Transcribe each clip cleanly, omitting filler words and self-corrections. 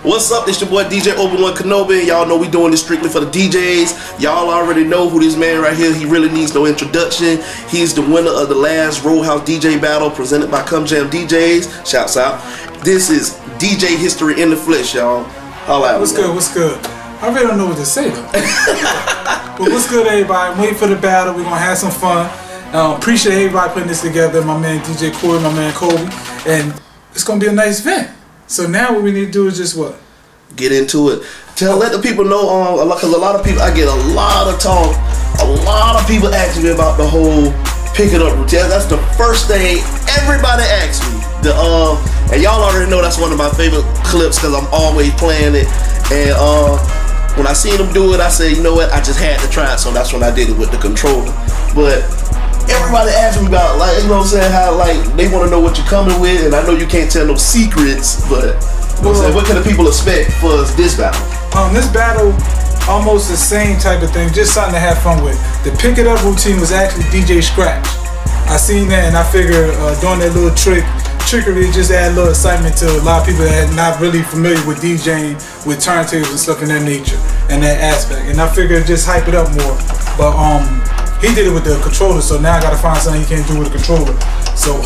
What's up? It's your boy DJ Obi-Wan Kenobi. Y'all know we doing this strictly for the DJs. Y'all already know who this man right here. He really needs no introduction. He's the winner of the last Roadhouse DJ battle presented by Come Jam DJs. Shouts out. This is DJ History in the flesh, y'all. Holla out. What's good? What's good? I really don't know what to say though. But what's good, everybody? I'm waiting for the battle. We're gonna have some fun. Appreciate everybody putting this together. My man DJ Corey, my man Kobe, and it's gonna be a nice event. So now what we need to do is just what? Get into it. Let the people know, because a lot of people, I get a lot of talk. A lot of people ask me about the whole pick it up routine. That's the first thing everybody asks me. And y'all already know that's one of my favorite clips because I'm always playing it. And when I seen them do it, I said, you know what? I just had to try it. So that's when I did it with the controller. But everybody asks me about, like, you know what I'm saying, how, like, they want to know what you're coming with, and I know you can't tell no secrets, but you know what I'm saying, what can the people expect for this battle? This battle, almost the same type of thing, just something to have fun with. The pick it up routine was actually DJ Scratch. I seen that and I figured doing that little trickery just add a little excitement to a lot of people that are not really familiar with DJing, with turntables and stuff in that nature and that aspect. And I figured just hype it up more. But he did it with the controller, so now I gotta find something he can't do with a controller. So,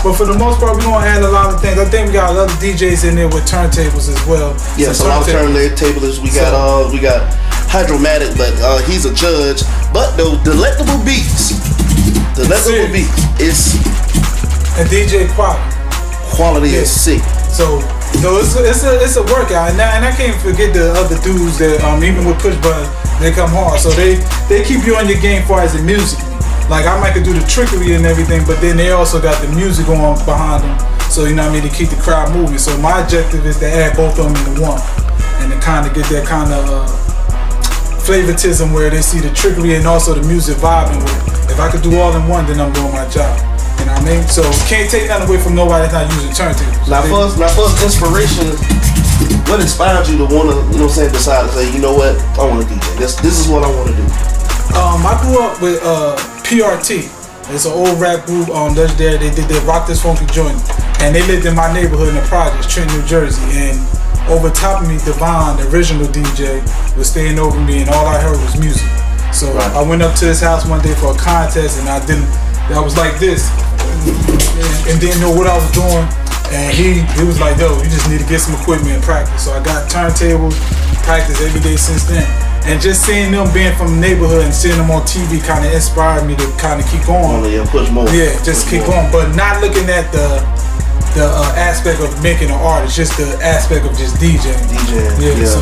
but for the most part, we're gonna add a lot of things. I think we got a lot of DJs in there with turntables as well. Yeah, so a lot of turntables. We got Hydromatic, but he's a judge. But the Delectable Beats, is and DJ Quality is sick. So it's a workout, and I can't forget the other dudes that even with push button, they come hard. So they keep you on your game far as the music. Like I might could do the trickery and everything, but then they also got the music going behind them. So you know what I mean, to keep the crowd moving. So my objective is to add both of them into one, and to kind of get that kind of favoritism where they see the trickery and also the music vibing with it. If I could do all in one, then I'm doing my job. You know what I mean? So can't take nothing away from nobody that's not using turntables. Now first inspiration, what inspired you to want to, you know what I'm saying, decide to say, you know what, I want to DJ. This is what I want to do. I grew up with PRT. It's an old rap group legendary. They did the Rock This Funky Joint, and they lived in my neighborhood in the projects, Trenton, New Jersey. And over top of me, DUVAL, the original DJ, was staying over me, and all I heard was music. So I went up to his house one day for a contest, and I was like this, and didn't know what I was doing. And he was like, yo, you just need to get some equipment and practice. So I got turntables, practice every day since then. And just seeing them being from the neighborhood and seeing them on TV kind of inspired me to kind of keep going. Yeah, push more. Yeah, just keep going. But not looking at the aspect of making an art. It's just the aspect of just DJing. Yeah. So.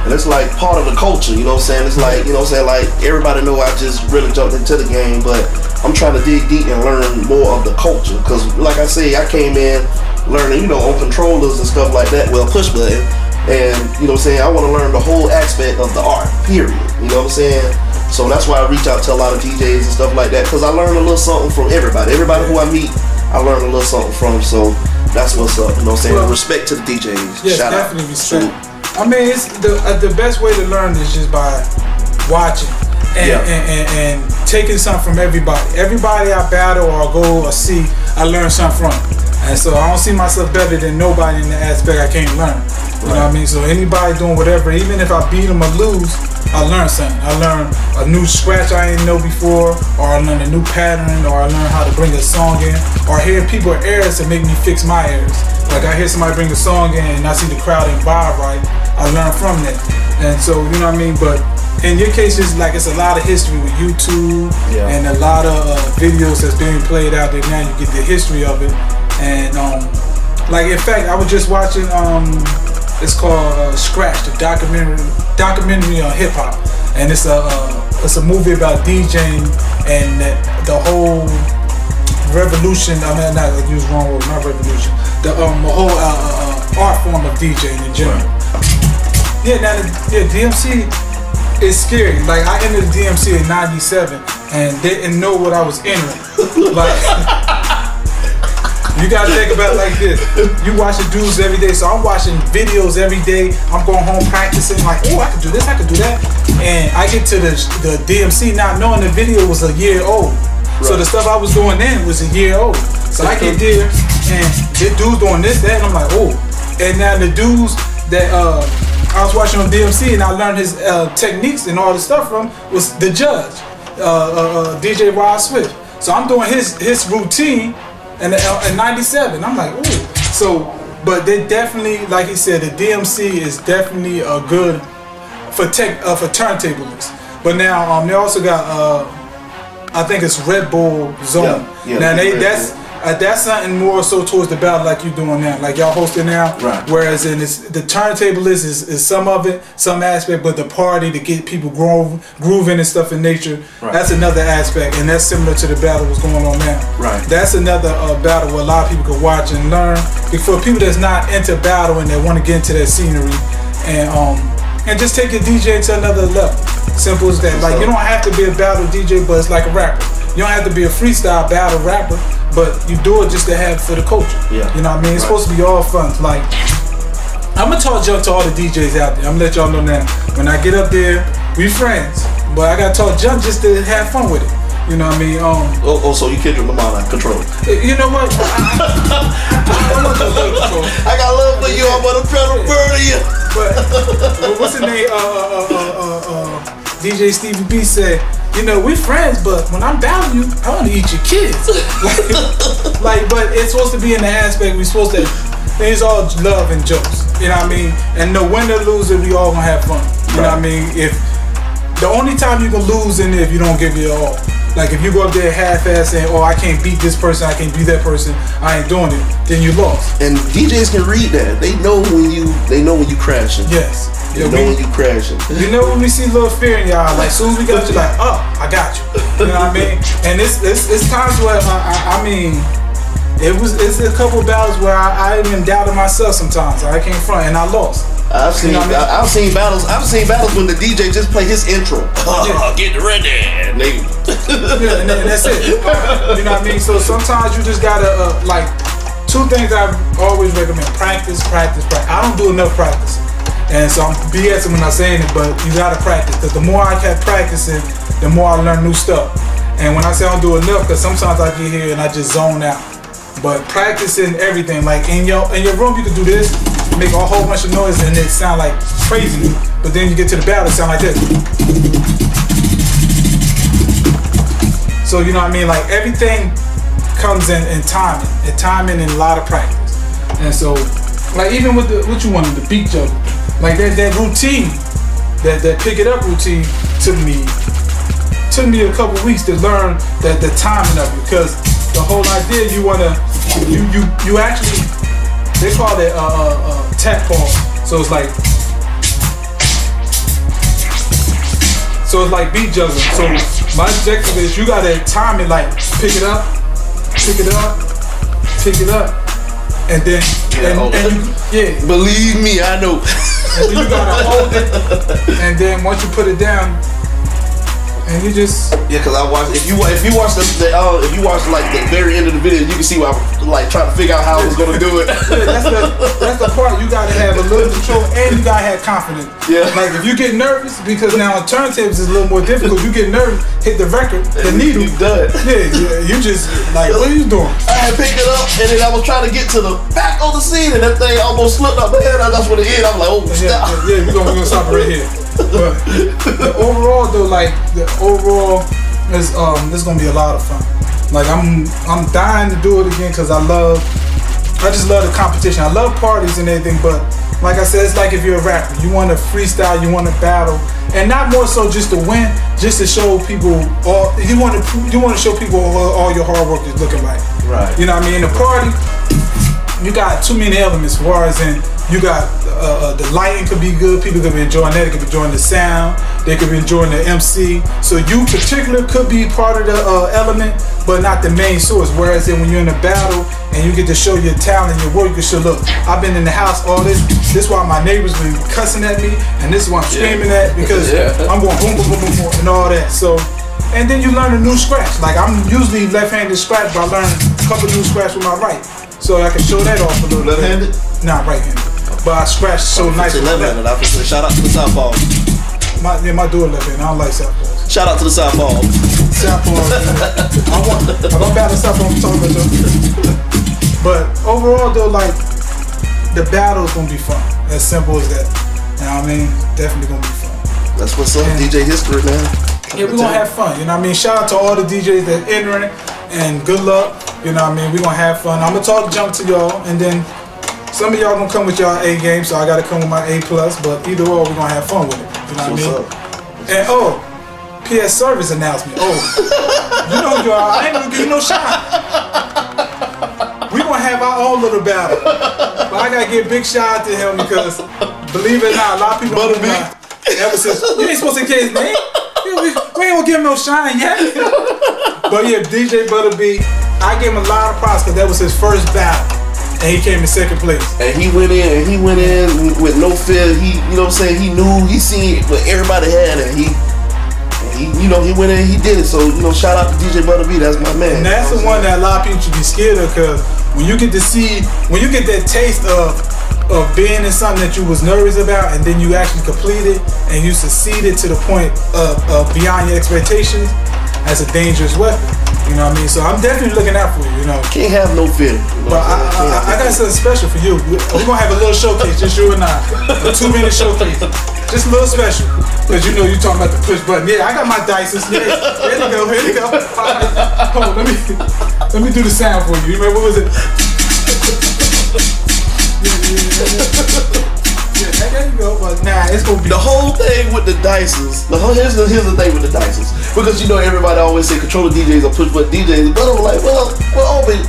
And it's like part of the culture, you know what I'm saying? It's like, you know what I'm saying, like everybody know I just really jumped into the game, but I'm trying to dig deep and learn more of the culture. Cause like I say, I came in learning, you know, on controllers and stuff like that, well, push button. And you know what I'm saying, I want to learn the whole aspect of the art, period. You know what I'm saying? So that's why I reach out to a lot of DJs and stuff like that, because I learn a little something from everybody. Everybody who I meet, I learn a little something from. So that's what's up. You know what I'm saying? Well, respect to the DJs. Yeah, shout definitely respect. I mean, it's the best way to learn is just by watching and taking something from everybody. Everybody I battle or go or see, I learn something from. And so I don't see myself better than nobody in the aspect I can't learn. You know what I mean? So anybody doing whatever, even if I beat them or lose, I learn something. I learn a new scratch I didn't know before, or I learn a new pattern, or I learn how to bring a song in, or hear people errors to make me fix my errors. Like I hear somebody bring a song in and I see the crowd ain't vibe right, I learn from that. And so, you know what I mean? But in your case, it's like it's a lot of history with YouTube and a lot of videos that's being played out there now. You get the history of it. And like in fact, I was just watching it's called Scratch, the documentary on hip hop, and it's a movie about DJing and the whole revolution. I mean, not like use wrong word, not revolution. The whole art form of DJing in general. Yeah, now DMC is scary. Like I entered the DMC in '97 and didn't know what I was entering. Like. You gotta think about it like this. You watching dudes every day, so I'm watching videos every day. I'm going home practicing, like, oh, I can do this, I can do that. And I get to the DMC not knowing the video was a year old. Right. So the stuff I was doing then was a year old. So I get there, and the dude's doing this, that, and I'm like, oh. And now the dudes that I was watching on DMC, and I learned his techniques and all the stuff from was the judge, DJ Wild Swift. So I'm doing his routine in '97. I'm like, ooh. So, but they definitely, like he said, the DMC is definitely a good for turntablists. But now they also got I think it's Red Bull Zone. Yeah, now that's something more so towards the battle like you doing now, like y'all hosting now. Right. Whereas in the turntablist is some of it, some aspect, but the party to get people grooving and stuff in nature, right. That's another aspect, and that's similar to the battle that's going on now. Right. That's another battle where a lot of people can watch and learn. For people that's not into battle and that want to get into that scenery, and just take your DJ to another level. Simple as that. Like, you don't have to be a battle DJ, but it's like a rapper. You don't have to be a freestyle battle rapper, but you do it just to have for the culture. Yeah. You know what I mean? It's supposed to be all fun. Like, I'm gonna talk junk to all the DJs out there. I'm gonna let y'all know now. When I get up there, we friends, but I gotta talk junk just to have fun with it. You know what I mean? So you Kendrick Lamar on control. You know what? I got love for you. I'm gonna try to murder you. But what's his name? DJ Stevie B said, you know, we friends, but when I'm down you, I want to eat your kids. But it's supposed to be in the aspect we're supposed to. It's all love and jokes. You know what I mean? And no winner, loser, we all gonna have fun. You know what I mean? If the only time you can lose in it if you don't give it all. Like if you go up there half-ass saying, oh, I can't beat this person, I can't beat that person, I ain't doing it, then you lost. And DJs can read that. They know when you crashing. Yes. They know when you crashing. You know when we see a little fear in y'all, like as soon as we got you, like, oh, I got you. You know what I mean? And it's times where I mean, it's a couple of battles where I even doubted myself sometimes. I came front and I lost. I've seen battles when the DJ just play his intro. Get ready, nigga. Yeah, and that's it. You know what I mean? So sometimes you just gotta like two things I always recommend: practice. I don't do enough practice, and so I'm BSing when I'm saying it, but you gotta practice. Because the more I kept practicing, the more I learn new stuff. And when I say I don't do enough, because sometimes I get here and I just zone out. But practicing everything, like in your room, you can do this, make a whole bunch of noise, and it sound like crazy. But then you get to the battle, it sound like this. So you know what I mean? Like everything comes in timing and a lot of practice. And so, like even with what you wanted, the beat juggle, like that routine, that pick it up routine took me a couple weeks to learn the timing of it, because the whole idea you actually, they call it tap pause. So it's like beat juggling. So my objective is you gotta time it, like pick it up, and then and Believe me, I know. And then you gotta hold it, and then once you put it down, and you just because I watched. If you watch like the very end of the video, you can see why I'm like trying to figure out how I was gonna do it. Yeah, that's the part you gotta have a little control and you gotta have confidence. Yeah. Like if you get nervous, because now on turntables is a little more difficult. You get nervous, hit the record, the needle. You done. Yeah, you just like, what are you doing? I had picked it up and then I was trying to get to the back of the scene and that thing almost slipped up my head. That's what it is. I'm like, oh, stop. Yeah, we're gonna stop right here. But the overall though, is this is gonna be a lot of fun. Like I'm dying to do it again because I just love the competition. I love parties and everything, but like I said, it's like if you're a rapper, you want to freestyle, you want to battle, and not more so just to win, just to show people all. You want to show people all your hard work is looking like. Right. You know what I mean? In the party, you got too many elements. As far as in, you got the lighting could be good. People could be enjoying that. They could be enjoying the sound. They could be enjoying the MC. So you particular could be part of the element, but not the main source. Whereas then when you're in a battle and you get to show your talent, your work, you can show, look, I've been in the house all this. This is why my neighbors been cussing at me, and this is why I'm screaming at, because I'm going boom, boom, boom, boom, boom, and all that. So, and then you learn a new scratch. Like I'm usually left-handed scratch, but I learned a couple new scratch with my right. So I can show that off a little bit. Left-handed? Nah, right-handed. But I scratched so nice. Left-handed. I was shout out to the Southpaw. My dude left-handed. I don't like Southpaws. Shout out to the Southpaw. Southpaws. I'm gonna battle Southpaw. I'm talking about. But overall, though, like the battle's gonna be fun. As simple as that. You know what I mean? Definitely gonna be fun. That's what's up, DJ history, man. Yeah, we're gonna have fun. You know what I mean? Shout out to all the DJs that entering, and good luck. You know what I mean? We're gonna have fun. I'm gonna talk jump to y'all, and then some of y'all gonna come with y'all A game, so I gotta come with my A+. But either or, we're gonna have fun with it. You know what I mean? And PS service announcement. You know y'all, I ain't gonna give you no shot. We gonna have our own little battle. But I gotta give a big shout out to him because, believe it or not, a lot of people don't know. Ever since, you ain't supposed to get his name. We ain't gonna give him no shine yet. But yeah, DJ Butter B, I gave him a lot of props because that was his first battle. And he came in second place. And he went in with no fear. He, you know what I'm saying, he knew, he seen what everybody had, and he you know, he went in, he did it. So, you know, shout out to DJ Butter B, that's my man. And that's the one that a lot of people should be scared of, because when you get to see, when you get that taste of being in something that you was nervous about, and then you actually complete it, and you succeeded to the point of beyond your expectations, that's a dangerous weapon. You know what I mean? So I'm definitely looking out for you, you know. Can't have no fear. You know, but I got something special for you. We're going to have a little showcase, just you and I. A 2-minute showcase. Just a little special. Because you know you talking about the push button. Yeah, I got my Dysons. Yeah, here you go, here you go. Hold on, let me do the sound for you. You remember, what was it? Yeah, there you go. But nah, it's going to be... The whole thing with the Dysons, here's the thing with the Dysons. Because you know everybody always say controller DJs or push button DJs, but I'm like, well,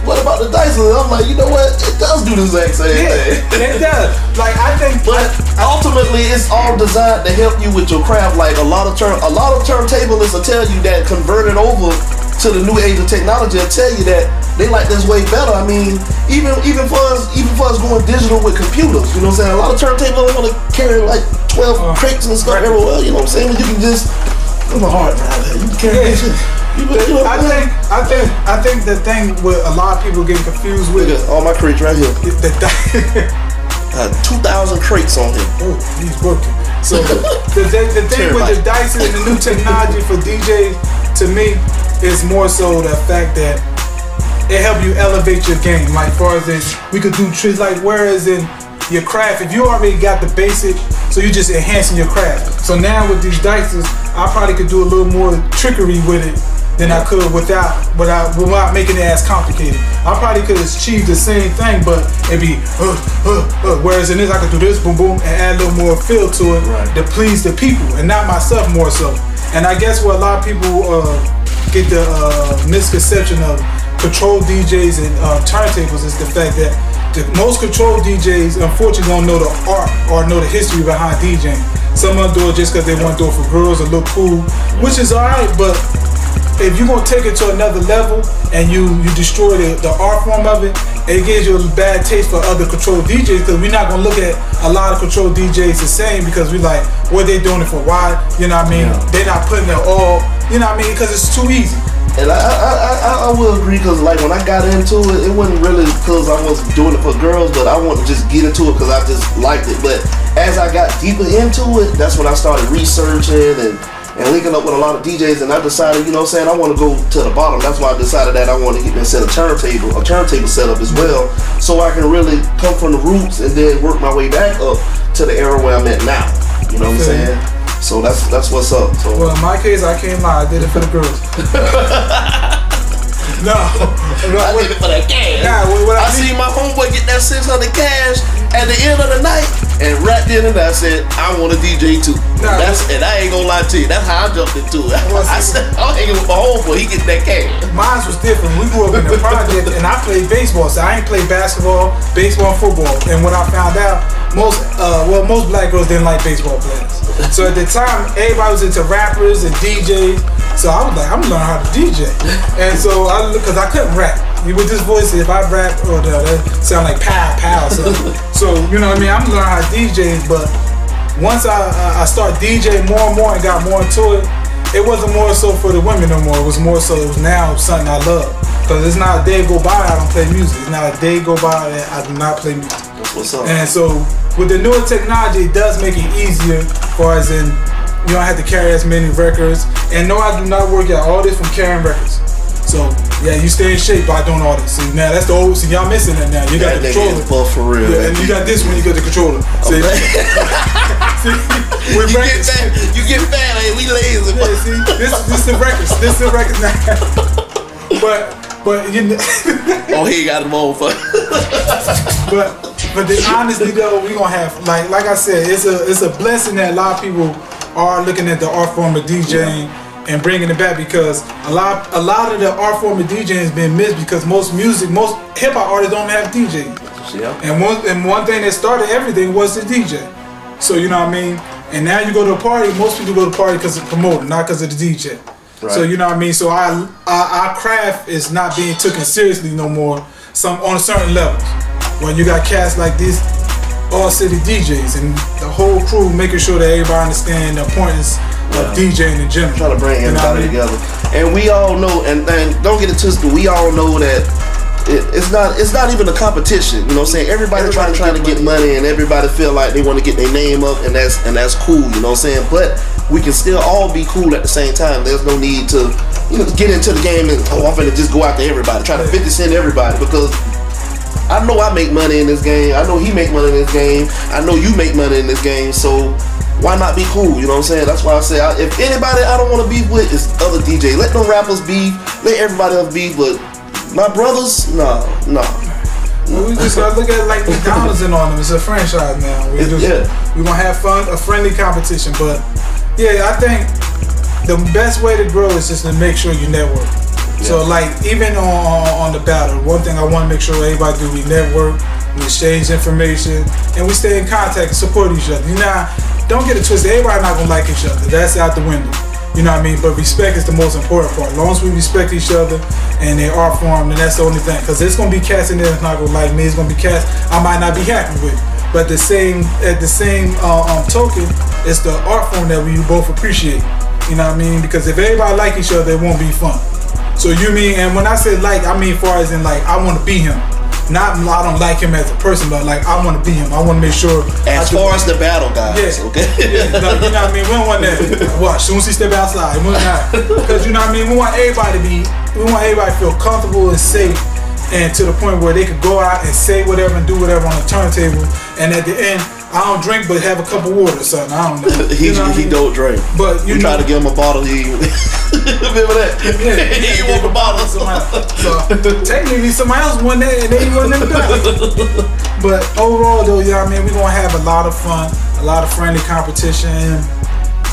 what about the Dysons? I'm like, you know what? It does do the exact same thing. It does. Like, I think, but ultimately, it's all designed to help you with your craft. Like a lot of turntablists will tell you that converted over to the new age of technology will tell you that they like this way better. I mean, even for us going digital with computers, you know what I'm saying? A lot of turntables want to carry like 12 crates and stuff everywhere. You know what I'm saying? You can just my heart now. You can carry that shit. I think the thing with a lot of people getting confused with all my crates right here. 2,000 crates on here. Oh, he's working. So the thing with the Dyson and the new technology for DJs, to me, is more so the fact that it help you elevate your game. Like, far as this, we could do tricks. Like, whereas in your craft, if you already got the basic, so you're just enhancing your craft. So now with these Dysons, I probably could do a little more trickery with it than I could without making it as complicated. I probably could achieve the same thing, but it'd be whereas in this I could do this, boom boom, and add a little more feel to it to please the people and not myself more so. And I guess what a lot of people get the misconception of control DJs and turntables is the fact that most control DJs unfortunately don't know the art or know the history behind DJing. Some of them do it just because they want to do it for girls or look cool, which is alright, but if you're gonna take it to another level and you destroy the art form of it, it gives you a bad taste for other control DJs, because we're not gonna look at a lot of control DJs the same, because we like, what they doing it for? Why? You know what I mean? They're not putting it all, you know what I mean? Because it's too easy. And I will agree, because like when I got into it, it wasn't really because I was doing it for girls, but I wanted to just get into it because I just liked it. But as I got deeper into it, that's when I started researching and linking up with a lot of DJs, and I decided, you know what I'm saying, I want to go to the bottom. That's why I decided that I want to get me a turntable setup as well, so I can really come from the roots and then work my way back up to the era where I'm at now. You know what I'm saying? So that's what's up. So. Well, in my case, I can't lie. I did it for the girls. No, I did it for that cash. Nah, I seen my homeboy get that 600 cash at the end of the night, and right then and there I said, I want a DJ too. Nah, and I ain't gonna lie to you, that's how I jumped into it. I said, I'm hanging with my homeboy, he get that cash. Mine was different. We grew up in the project, and I played baseball, so I ain't played basketball, baseball, and football. And when I found out, most black girls didn't like baseball players. So at the time, everybody was into rappers and DJs. So I was like, I'm gonna learn how to DJ. And so because I couldn't rap. With this voice, if I rap, that sound like pow, pow. So you know what I mean? I'm gonna learn how to DJ, but once I started DJing more and more and got more into it, it wasn't more so for the women no more. It was more so, it was now something I love. Because it's not a day go by I don't play music. It's not a day go by that I do not play music. That's what's up. And so with the newer technology, it does make it easier, for as in, you don't have to carry as many records. And no, I do not work at all this from carrying records. So Yeah, you stay in shape by doing all this. See, now that's the old. See, y'all missing that now. You got the controller. Buff for real. Yeah, and you got this when you get the controller. See, see you get fat, ain't we lazy? Yeah, see, this the records. This the records now. But you know. Oh, he got them on for. But honestly though, we gonna have like I said, it's a blessing that a lot of people are looking at the art form of DJing. And bringing it back, because a lot of the art form of DJing has been missed, because most hip hop artists don't have DJing. Yeah. And one thing that started everything was the DJ. So you know what I mean. And now you go to a party. Most people go to a party because of the promoter, not because of the DJ. Right. So you know what I mean. So our craft is not being taken seriously no more. On certain levels, when you got cats like this, all city DJs and the whole crew making sure that everybody understand the importance of DJing in general. Trying to bring everybody together. And we all know, and don't get it twisted, we all know that it's not even a competition. You know what I'm saying? Everybody trying to get money, and everybody feel like they want to get their name up, and that's cool. You know what I'm saying? But we can still all be cool at the same time. There's no need to get into the game and I'm finna just go after everybody, try to 50 cent everybody, because I know I make money in this game. I know he make money in this game. I know you make money in this game. So why not be cool? You know what I'm saying? That's why I say, if anybody I don't want to beef with is other DJ. Let them rappers beef. Let everybody else beef. But my brothers, no. We just gotta look at it like McDonald's and on them. It's a franchise now. We gonna have fun, a friendly competition. But yeah, I think the best way to grow is just to make sure you network. So like even on the battle, one thing I want to make sure everybody do, we network, we exchange information, and we stay in contact and support each other. You know, don't get it twisted. Everybody not gonna like each other. That's out the window. You know what I mean? But respect is the most important part. As long as we respect each other and their art form, then that's the only thing. Because there's gonna be cats in there that's not gonna like me. It's gonna be cats I might not be happy with. But at the same token, it's the art form that we both appreciate. You know what I mean? Because if everybody like each other, it won't be fun. So you mean, and when I say like, I mean far as in like, I want to be him. Not, I don't like him as a person, but like, I want to be him. I want to make sure. As far as the battle guys, okay? Yeah, like, you know what I mean? We don't want that. Watch, soon as he step outside, because you know what I mean? We want everybody to feel comfortable and safe, and to the point where they could go out and say whatever and do whatever on the turntable, and at the end, I don't drink, but have a cup of water or something. I don't know. He don't drink. But you try to give him a bottle. Remember that? Yeah, he want a bottle. So technically, somebody else won that, and they wasn't in the battle. But overall, though, you know what I mean, we're gonna have a lot of fun, a lot of friendly competition,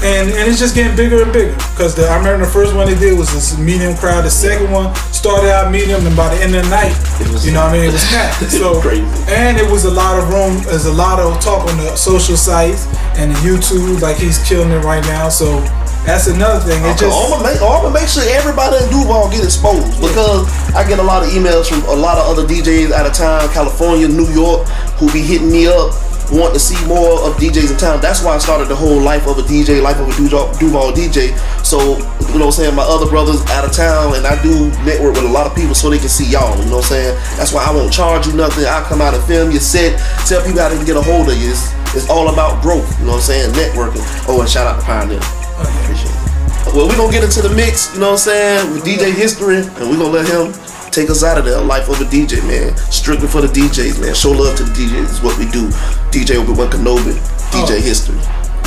and it's just getting bigger and bigger. Because I remember the first one they did was this medium crowd. The second one started out medium, and by the end of the night, you know what I mean, it was packed. So crazy. And it was a lot of room. There's a lot of talk on the social sites and the YouTube. Like he's killing it right now. So that's another thing. It just I'm gonna make sure everybody in DUVAL get exposed, because I get a lot of emails from a lot of other DJs out of town, California, New York, who be hitting me up, want to see more of DJs in town. That's why I started the whole life of a DJ, life of a DUVAL DJ. So, you know what I'm saying, my other brothers out of town, and I do network with a lot of people so they can see y'all, you know what I'm saying? That's why I won't charge you nothing. I'll come out and film your set, tell people how they can get a hold of you. It's all about growth, you know what I'm saying, networking. Oh, and shout out to Pioneer. Appreciate it. Well, we're gonna get into the mix, you know what I'm saying, with DJ History, and we're gonna let him take us out of there. Life of a DJ, man. Strictly for the DJs, man. Show love to the DJs is what we do. DJ Obi-Wan Kenobi, DJ History.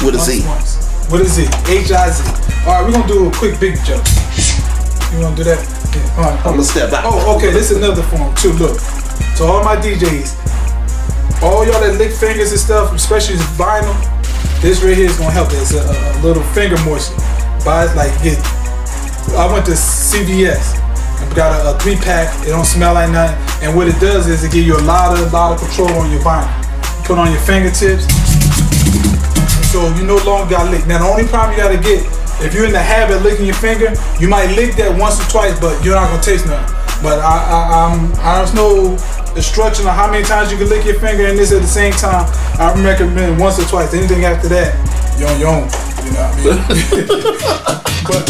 With a Z. With a Z. H-I-Z. Alright, we're gonna do a quick big joke. You wanna do that? Yeah. All right. I'm gonna step out. Oh, okay, this is another form too. Look. So all my DJs, all y'all that lick fingers and stuff, especially the vinyl, this right here is gonna help. It's a little finger moisture. Buy it like I went to CVS. Got a 3-pack. It don't smell like nothing, and what it does is it give you a lot of control on your vinyl. Put on your fingertips, so you no longer got lick. Now the only problem you gotta get, if you're in the habit of licking your finger, you might lick that once or twice, but you're not gonna taste nothing. But there's no instruction on how many times you can lick your finger and this at the same time. I recommend once or twice. Anything after that, you're on your own. You know what I mean? But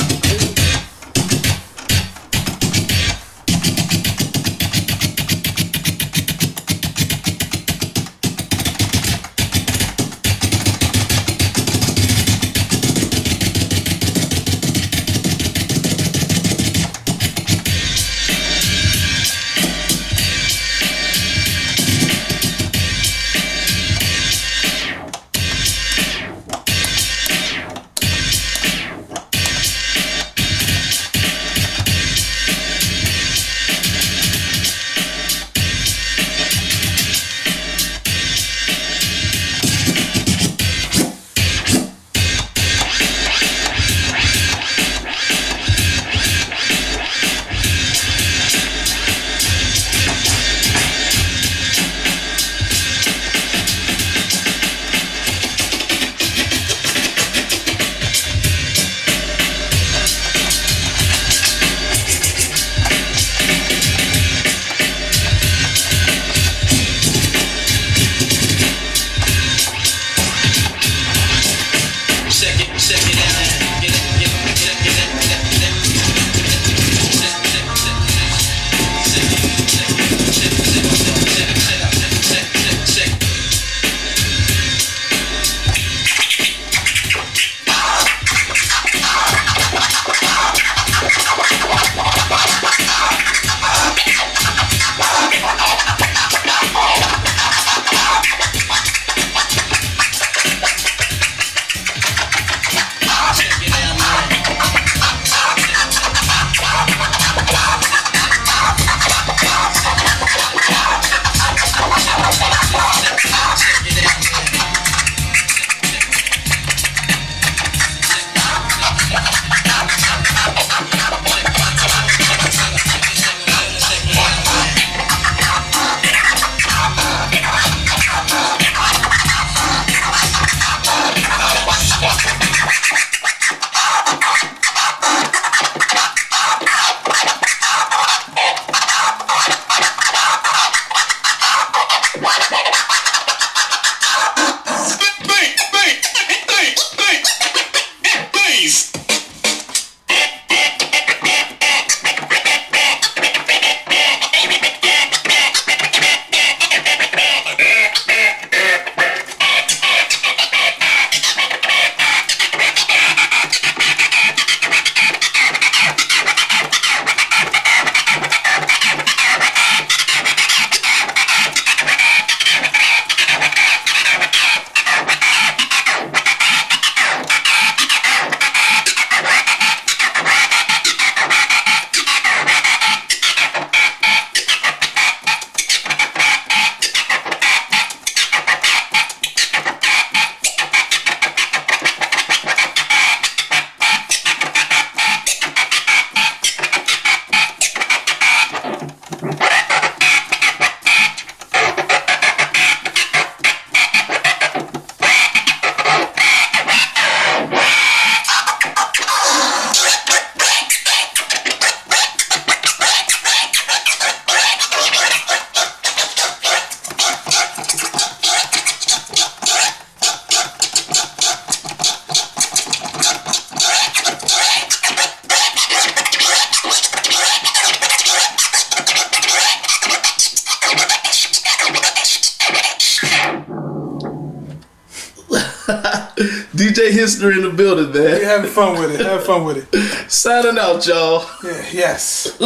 DJ History in the building, man. We're having fun with it. Have fun with it. Signing out, y'all. Yeah, yes.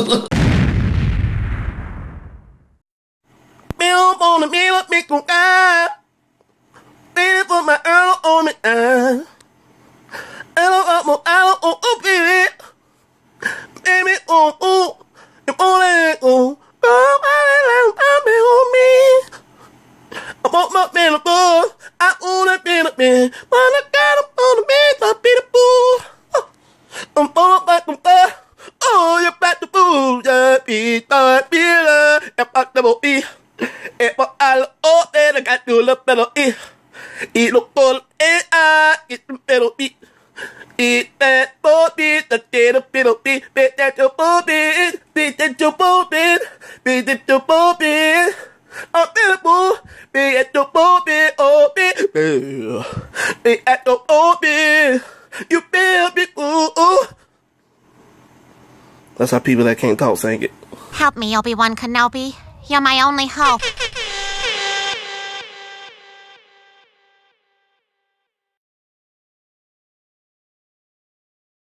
On the middle, make them die. Baby, for my Earl on the eye. Oh, baby. Baby, oh, if only oh, baby, on me. I want my man above. I own a man, but I got him on the man, I be the fool. I'm falling back and forth. Oh, you're back to fool. Yeah, be the about the body. If I look I got to look better. It look for I get the better beat. Eat that body, the data penalty, bet that your body, beat that your body, beat that your body. I'm beautiful, be at your body, oh, be at your body. You feel me, ooh. That's how people that can't talk sing it. Help me, Obi-Wan Kenobi. You're my only hope.